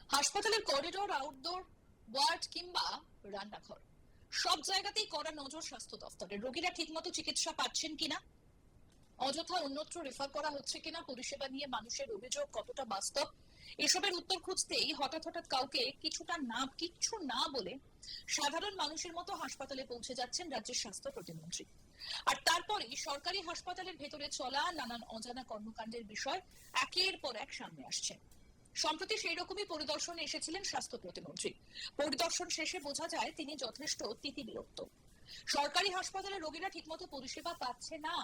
হাসপাতালের corridor, outdoor, word কিংবা রান্নাঘর সব জায়গাতেই কড়া নজর স্বাস্থ্য দফতরের। রোগীরা ঠিকমতো চিকিৎসা পাচ্ছেন কিনা, অযথা অন্যত্র রেফার করা হচ্ছে কিনা, পরিষেবা নিয়ে মানুষের অভিযোগ কতটা বাস্তব, এসবের উত্তর খুঁজতেই হঠাৎ কাউকে কিচ্ছু না বলে সাধারণ মানুষের মতো হাসপাতালে পৌঁছে যাচ্ছেন রাজ্যের স্বাস্থ্য প্রতিমন্ত্রী। আর তারপরেই সরকারি হাসপাতালের ভেতরে চলা নানান অজানা কর্মকাণ্ডের বিষয় একের পর এক সামনে আসছে। সম্প্রতি সেই রকমই পরিদর্শনে এসেছিলেন স্বাস্থ্য প্রতিমন্ত্রী। পরিদর্শন শেষে বোঝা যায় তিনি যথেষ্ট তিতিবিরক্ত। সরকারি হাসপাতালে রোগীরা ঠিকমতো পরিষেবা পাচ্ছে না,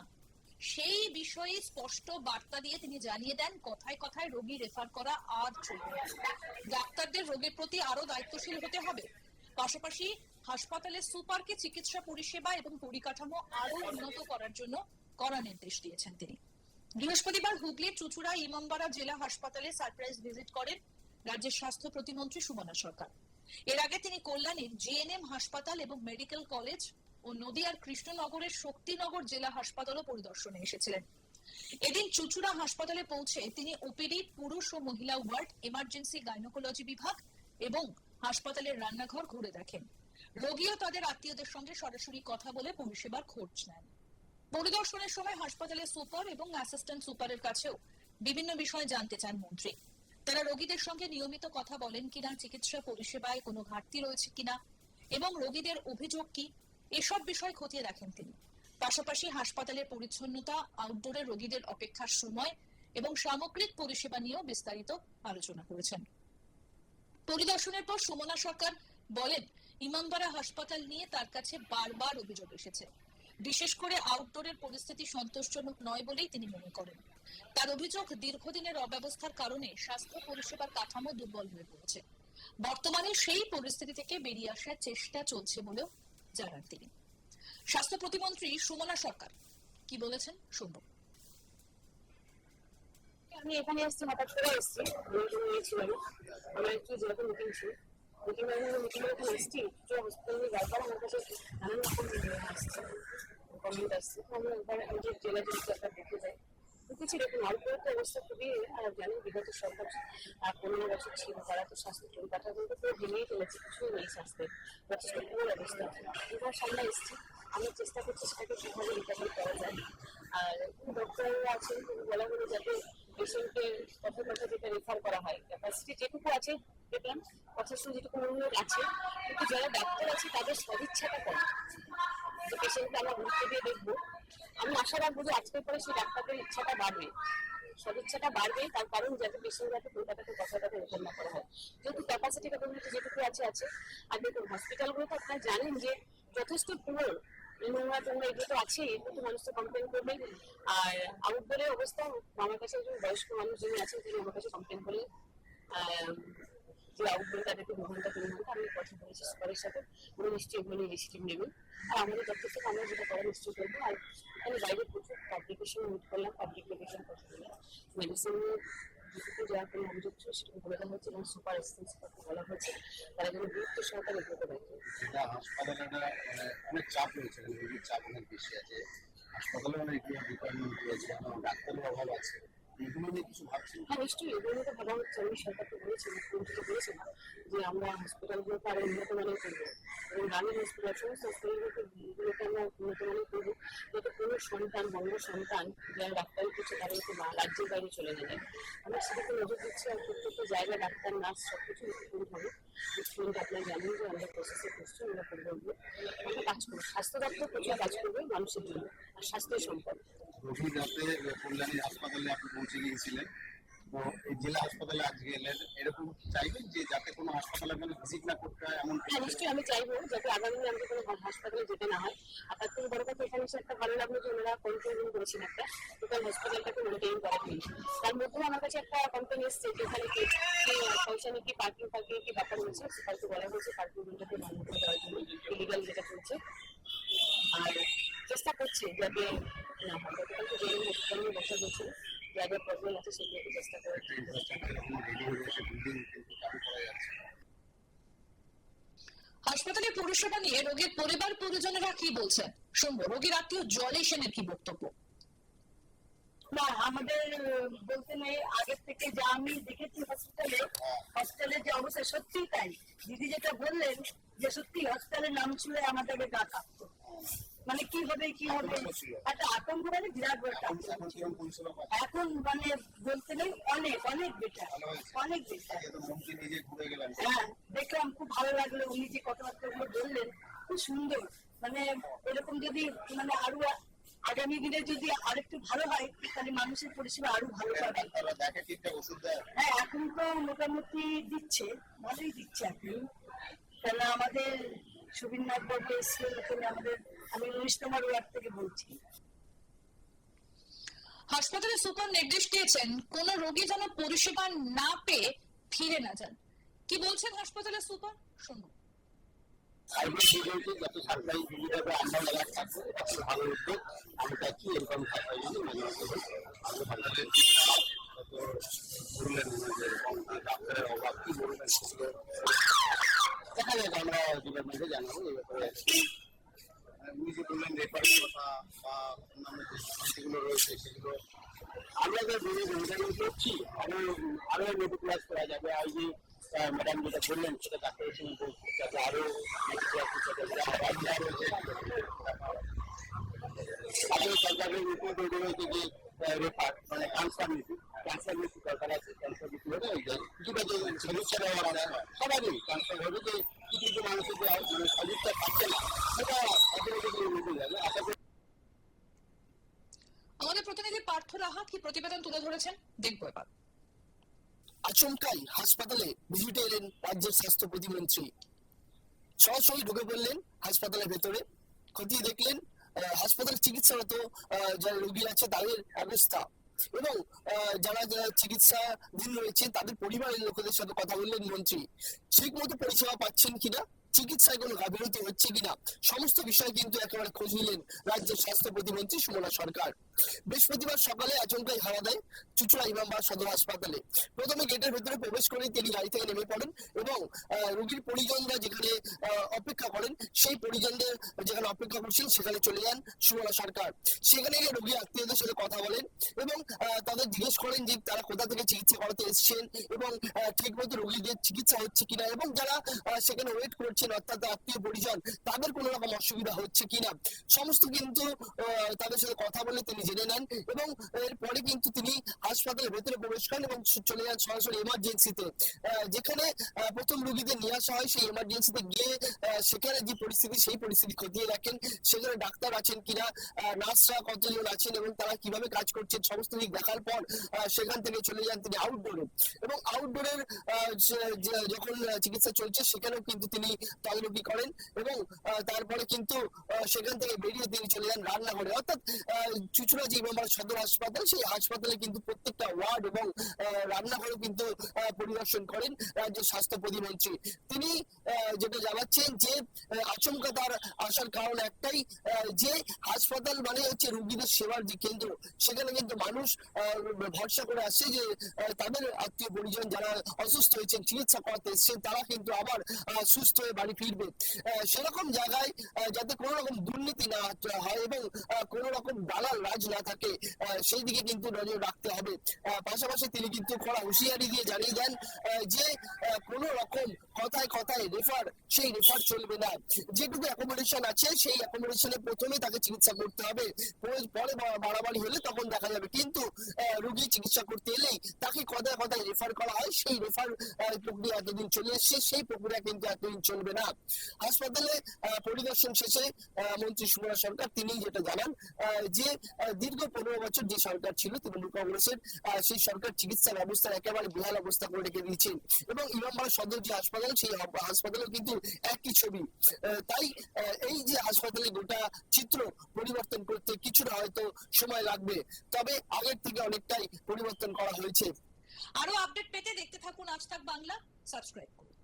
সেই বিষয়ে স্পষ্ট বার্তা দিয়ে তিনি জানিয়ে দেন কথায় কথায় রোগী রেফার করা আর চলবে না। ডাক্তারদের রোগীর প্রতি আরো দায়িত্বশীল হতে হবে। পাশাপাশি হাসপাতালে সুপারকে চিকিৎসা পরিষেবা এবং পরিকাঠামো আরো উন্নত করার জন্য কড়া নির্দেশ দিয়েছেন তিনি। বৃহস্পতিবার হুগলির চুঁচুড়া ইমামবাড়া জেলা হাসপাতালে সারপ্রাইজ ভিজিট করেন রাজ্যের স্বাস্থ্য প্রতিমন্ত্রী সুমনা সরকার। এর আগে তিনি কল্যাণীর জেএনএম হাসপাতাল এবং মেডিকেল কলেজ ও নদিয়ার কৃষ্ণনগরের শক্তিনগর জেলা হাসপাতালও পরিদর্শনে এসেছিলেন। এদিন চুঁচুড়া হাসপাতালে পৌঁছে তিনি ওপিডি, পুরুষ ও মহিলা ওয়ার্ড, এমার্জেন্সি গাইনোকোলজি বিভাগ এবং হাসপাতালের রান্নাঘর ঘুরে দেখেন। রোগী ও তাদের আত্মীয়দের সঙ্গে সরাসরি কথা বলে পরিষেবার খোঁজ নেন। পরিদর্শনের সময় হাসপাতালের সুপার এবং অ্যাসিস্ট্যান্ট সুপারের কাছেও বিভিন্ন বিষয় জানতে চান মন্ত্রী। তারা রোগীদের সঙ্গে নিয়মিত কথা বলেন কিনা, চিকিৎসা পরিষেবায় কোনো ঘাটতি রয়েছে কিনা এবং রোগীদের অভিযোগ কি, এসব বিষয় খতিয়ে দেখেন তিনি। পাশাপাশি হাসপাতালের পরিচ্ছন্নতা, আউটডোরে রোগীদের অপেক্ষার সময় এবং সামগ্রিক পরিষেবা নিয়েও বিস্তারিত আলোচনা করেছেন। পরিদর্শনের পর সুমনা সরকার বলেন, ইমামবাড়া হাসপাতাল নিয়ে তার কাছে বারবার অভিযোগ এসেছে। বিশেষ করে আউটডোরের পরিস্থিতি সন্তোষজনক নয় বলেই তিনি মনে করেন। তার অভিযোগ, দীর্ঘদিনের অব্যবস্থার কারণে স্বাস্থ্য পরিষেবার কাঠামো দুর্বল হয়ে পড়েছে। বর্তমানে সেই পরিস্থিতি থেকে বেরিয়ে আসার চেষ্টা চলছে বলেও জানান তিনি। স্বাস্থ্য প্রতিমন্ত্রী সুমনা সরকার কি বলেছেন শুনবো। আমি এখানে এসেছি, হঠাৎ করে এসেছি, মিটিং নিয়েছিলাম। আমার একটু যেরকম মিটিং ছিল, মিটিংয়ে এখানে এসেছি, হসপিটালে যাওয়ার আমার কাছে নানান রকম আসছে, কমেন্ট আসছে। আমরা এবার আমি যে জেলা একটা দেখে যাই, দেখেছি দেখুন অল্প একটা অবস্থা খুবই, আর জানি বিগত সরকার 15 বছর ছিল, তারা তো স্বাস্থ্য পরিকাঠামো কিন্তু পুরো ভেঙেই ফেলেছে, কিছুই নেই স্বাস্থ্যের, যথেষ্ট পুরো অবস্থা। এবার সামনে এসেছি, আমরা চেষ্টা করছি সেটাকে কিভাবে রিকভারি করা যায়। আর ডক্টররা আছেন, বলা হলো যাতে পেশেন্টকে কথা যেটা রেফার করা হয়, ক্যাপাসিটি যেটুকু আছে দেখলাম, কথার সঙ্গে যেটুকু উন্নয়ন আছে, কিন্তু যারা ডাক্তার আছে তাদের সদিচ্ছাটা কম, যে পেশেন্টকে আমরা গুরুত্ব দিয়ে দেখবো। আমি আশা রাখবো যে আজকের পরে সেই ডাক্তারদের ইচ্ছাটা বাড়বে, সদিচ্ছাটা বাড়বে, তার কারণ যাতে পেশেন্ট যাতে কলকাতাতে কথাটাকে রেফার না করা হয়, যেহেতু ক্যাপাসিটি ক্যাপাবিলিটি যেটুকু আছে। আর দেখুন হসপিটালগুলো তো আপনারা জানেন যে যথেষ্ট পুরো, নোংরা টোংরা এগুলো তো আছেই, এগুলো তো মানুষ তো কমপ্লেন করবে। আর আউটডোরের অবস্থা, আমার কাছে একজন বয়স্ক মানুষ যিনি আছেন তিনি আমার কাছে কমপ্লেন করলেন যে আউটডোরে তাদেরকে 2 ঘন্টা 3 ঘন্টা। আমি কথা বলেছি সুপারের সাথে, উনি নিশ্চয়ই এগুলো ইনিশিয়েটিভ নেবেন। আর আমাদের দপ্তর থেকে আমরা যেটা করা নিশ্চয় করবো। আর এখানে বাইরে প্রচুর পাবলিকেশন মিট করলাম, পাবলিকেশন কথা বলে মেডিসিন যেটুকু যাওয়ার কোনো অভিযোগ ছিল সেটুকু বলে দেওয়া হচ্ছে এবং সুপার অ্যাসিস্ট্যান্ট সুপারকে বলা হচ্ছে তারা যেন গুরুত্ব সহকারে এগুলোকে দেখে। হাসপাতালে অনেক চাপ রয়েছে, রোগীর চাপ অনেক বেশি আছে, হাসপাতালে অনেক ডিপার্টমেন্ট রয়েছে, ডাক্তারের অভাব আছে, এগুলো নিয়ে কিছু ভাবছেন? হ্যাঁ নিশ্চয়ই, এগুলো নিয়ে তো ভাবা হচ্ছে। আমি সরকারকে বলেছি, মুখ্যমন্ত্রীকে বলেছিলাম যে আমরা হসপিটালগুলোকে আরো উন্নত মানের করবো এবং গ্রামীণ হসপিটাল সমস্ত হসপিটালগুলোকে আমরা উন্নত মানের করবো, যাতে কোনো সন্তান, বঙ্গ সন্তান যারা ডাক্তারি করছে তাদেরকে রাজ্যের বাইরে চলে না যায়। আমরা সেদিকে নজর দিচ্ছি। আর প্রত্যেকটা জায়গায় ডাক্তার, নার্স সবকিছু ইম্প্রুভ হবে। মুখ্যমন্ত্রী আপনারা জানেন যে আমরা প্রসেসে করছি, আমরা করবো, আমরা কাজ করবো। স্বাস্থ্য দপ্তর প্রচুর কাজ করবে মানুষের জন্য, আর স্বাস্থ্যই সম্পদ। গভীর রাতে কল্যাণী হাসপাতালে আপনি পৌঁছে গিয়েছিলেন, তো এই জেলা হাসপাতালে আজকে এলেন, এরকম চাইবেন যে যাতে কোনো হাসপাতালে মানে ভিজিট না করতে হয় এমন? হ্যাঁ নিশ্চয়ই, আমি চাইবো যাতে আগামী দিনে আমাকে কোনো হাসপাতালে যেতে না হয়। আর তার থেকে বড় কথা এখানে এসে একটা ভালো লাগলো যে ওনারা কন্ট্রোল করেছেন, একটা টোটাল হসপিটালটাকে মেনটেন করেন। তার মধ্যেও আমার কাছে একটা কমপ্লেন এসছে যে এখানে কি পয়সানি কি পার্কিং কি ব্যাপার রয়েছে, সেটাকে বলা হয়েছে পার্কিং রুমটাকে বন্ধ করে দেওয়ার জন্য, ইলিগাল যেটা চলছে। আর চেষ্টা করছে যাতে না হয়, গতকাল তো জেএনএম হসপিটাল নিয়ে বসা গেছিল, যা যা প্রবলেম আছে সেগুলোকে চেষ্টা করে হাসপাতালের পরিষেবা নিয়ে রোগীর পরিবার পরিজনেরা কি বলছেন শুনবো। রোগীর আত্মীয় জলে সেনের কি বক্তব্য। না আমাদের বলতে নেই, আগের থেকে যা আমি দেখেছি হসপিটালের যে অবস্থা সত্যি তাই। দিদি যেটা বললেন যে সত্যি হসপিটালের নাম শুনে আমাদেরকে গা কাঁপতো, মানে কি হবে একটা আতঙ্ক, মানে বিরাট বড় একটা আতঙ্ক। এখন কিরকম পরিষেবা পাচ্ছে? এখন মানে বলতে নেই অনেক অনেক বেটার, অনেক বেটার। আগে তো মন্ত্রী নিজে ঘুরে গেলেন। হ্যাঁ দেখলাম, খুব ভালো লাগলো উনি যে কথাবার্তাগুলো বললেন, খুব সুন্দর। মানে এরকম যদি মানে আরো আগামী দিনে যদি আরেকটু ভালো হয় তাহলে মানুষের পরিষেবা আরো ভালো পাবে। ডাক্তাররা দেখে ঠিকঠাক ওষুধ দেয়? হ্যাঁ এখন তো মোটামুটি দিচ্ছে, ভালোই দিচ্ছে এখন। কেন আমাদের সুবীরনাথ বাবু এসে আমাদের, আমি 19 নম্বর ওয়ার্ড থেকে বলছি। হাসপাতালে সুপার নির্দেশ দিয়েছেন কোন রোগী যেন পরিষেবা না পেয়ে ফিরে না যান। কি বলছেন হাসপাতালের সুপার, শুনুন। যত সরকারি সুবিধাটা আমরা এলাকা থাকবো তত ভালো উদ্যোগ। আমি চাচ্ছি এরকম সরকারি যদি মেনে নিতে হবে। আমি হাসপাতালের বললেন যেরকম ডাক্তারের অভাব কি বলবেন সেগুলো দেখা যাক, আমরা ডিপার্টমেন্টে জানাবো এই ব্যাপারে। উনি যে বললেন রেফারের কথা বা অন্যান্য যে সমস্যাগুলো রয়েছে সেগুলো আমরা যে মেনটেন করছি, আরো নতুন ক্লাস করা যাবে। আর যে ম্যাডাম যেটা বললেন সেটা ডাক্তারের সঙ্গে যাতে আরো সরকারের রিপোর্ট রয়েছে যে রেফার মানে ক্যান্সার নীতি দরকার আছে। ক্যান্সার নীতি হলে কিছুটা যে চিকিৎসা দেওয়া হয় সবারই ক্যান্সার হবে, যে কিছু কিছু মানুষের যে চিকিৎসা পাচ্ছে না সেটা অটোমেটিক্যালি মিটে যাবে। আশা করি আমাদের প্রতিনিধি পার্থ রাহা কি প্রতিবেদন তুলে ধরেছেন, দেখবো এবার। আচমকাই হাসপাতালে ভিজিটে এলেন রাজ্যের স্বাস্থ্য প্রতিমন্ত্রী। সরাসরি ঢুকে পড়লেন হাসপাতালের ভেতরে, খতিয়ে দেখলেন হাসপাতালের চিকিৎসারত যারা রোগী আছে তাদের অবস্থা এবং যারা যারা চিকিৎসাধীন রয়েছে তাদের পরিবারের লোকেদের সাথে কথা বললেন মন্ত্রী। ঠিক মতো পরিষেবা পাচ্ছেন কিনা, চিকিৎসায় কোনো গাফিলতি হচ্ছে কিনা, সমস্ত বিষয় কিন্তু একেবারে খোঁজ নিলেন রাজ্যের স্বাস্থ্য প্রতিমন্ত্রী সুমনা সরকার। বৃহস্পতিবার সকালে আচমকাই হানা দেয় চুঁচুড়া ইমামবাড়া সদর হাসপাতালে। প্রথমে গেটের ভেতরে প্রবেশ করে তিনি গাড়ি থেকে নেমে পড়েন এবং রোগীর পরিজনরা যেখানে অপেক্ষা করেন সেই পরিজনদের যেখানে অপেক্ষা করছেন সেখানে চলে যান সুমনা সরকার। সেখানে গিয়ে রোগী আত্মীয়দের সাথে কথা বলেন এবং তাদের জিজ্ঞেস করেন যে তারা কোথা থেকে চিকিৎসা করাতে এসেছেন এবং ঠিক মতো রোগীদের চিকিৎসা হচ্ছে কিনা এবং যারা সেখানে ওয়েট করছেন অর্থাৎ আত্মীয় পরিজন তাদের কোনো রকম অসুবিধা হচ্ছে কিনা সমস্ত কিন্তু তাদের সাথে কথা বলে তিনি জেনে নেন এবং এরপরে কিন্তু তিনি হাসপাতালের ভেতরে প্রবেশ করেন এবং চলে যান সরাসরি এমার্জেন্সিতে। যেখানে প্রথম রোগীদের নিয়ে আসা হয় সেই এমার্জেন্সিতে গিয়ে সেখানে যে পরিস্থিতি সেই পরিস্থিতি খতিয়ে দেখেন সেখানে ডাক্তার আছেন কিনা, নার্সরা কতজন আছেন এবং তারা কিভাবে কাজ করছেন সমস্ত দিক দেখার পর সেখান থেকে চলে যান তিনি আউটডোরে এবং আউটডোরের যখন চিকিৎসা চলছে সেখানেও কিন্তু তিনি তদারকি করেন এবং তারপরে কিন্তু সেখান থেকে বেরিয়ে তিনি চলে যান রান্নাঘরে। অর্থাৎ চুঁচুড়া যে ইমামবাড়া সদর হাসপাতাল সেই হাসপাতালে কিন্তু প্রত্যেকটা ওয়ার্ড এবং রান্নাঘরে কিন্তু পরিদর্শন করেন রাজ্যের স্বাস্থ্য প্রতিমন্ত্রী। তিনি যেটা জানাচ্ছেন যে আচমকা তার আসার কারণ একটাই যে হাসপাতাল মানে হচ্ছে রোগীদের সেবার যে কেন্দ্র, সেখানে কিন্তু মানুষ ভরসা করে আসছে যে তাদের আত্মীয় পরিজন যারা অসুস্থ হয়েছেন চিকিৎসা করাতে এসেছেন তারা কিন্তু আবার সুস্থ হয়ে বাড়ি ফিরবে। সেরকম জায়গায় যাতে কোনো রকম দুর্নীতি না হয় এবং কোনো রকম দালাল রাজ না থাকে সেই দিকে কিন্তু নজর রাখতে হবে। পাশাপাশি তিনি কিন্তু কড়া হুঁশিয়ারি দিয়ে জানিয়ে দেন যে কোনো রকম কথায় কথায় রেফার, সেই রেফার চলবে না। যেটুকু অ্যাকোমোডেশন আছে সেই অ্যাকোমোডেশনে প্রথমে তাকে চিকিৎসা করতে হবে, পরে বাড়াবাড়ি হলে তখন দেখা যাবে। কিন্তু রোগী চিকিৎসা করতে এলেই তাকে কথায় কথায় রেফার করা হয়, সেই রেফার প্রক্রিয়া এতদিন চলে এসছে, সেই প্রক্রিয়া কিন্তু এতদিন চলবে না। হাসপাতালে পরিদর্শন শেষে মন্ত্রী সুমনা সরকার তিনি যেটা জানান যে দীর্ঘ 15 বছর যে সরকার ছিল তৃণমূল কংগ্রেসের সেই সরকার চিকিৎসা ব্যবস্থার একেবারে বেহাল অবস্থা করে রেখে দিয়েছেন এবং ইমামবাড়া সদর যে হাসপাতাল সেই হাসপাতালেও কিন্তু একই ছবি। তাই এই যে হাসপাতালে গোটা চিত্র পরিবর্তন করতে কিছুটা হয়তো সময় লাগবে, তবে আগের থেকে অনেকটাই পরিবর্তন করা হয়েছে। আরো আপডেট পেতে দেখতে থাকুন আজ তাক বাংলা, সাবস্ক্রাইব করুন।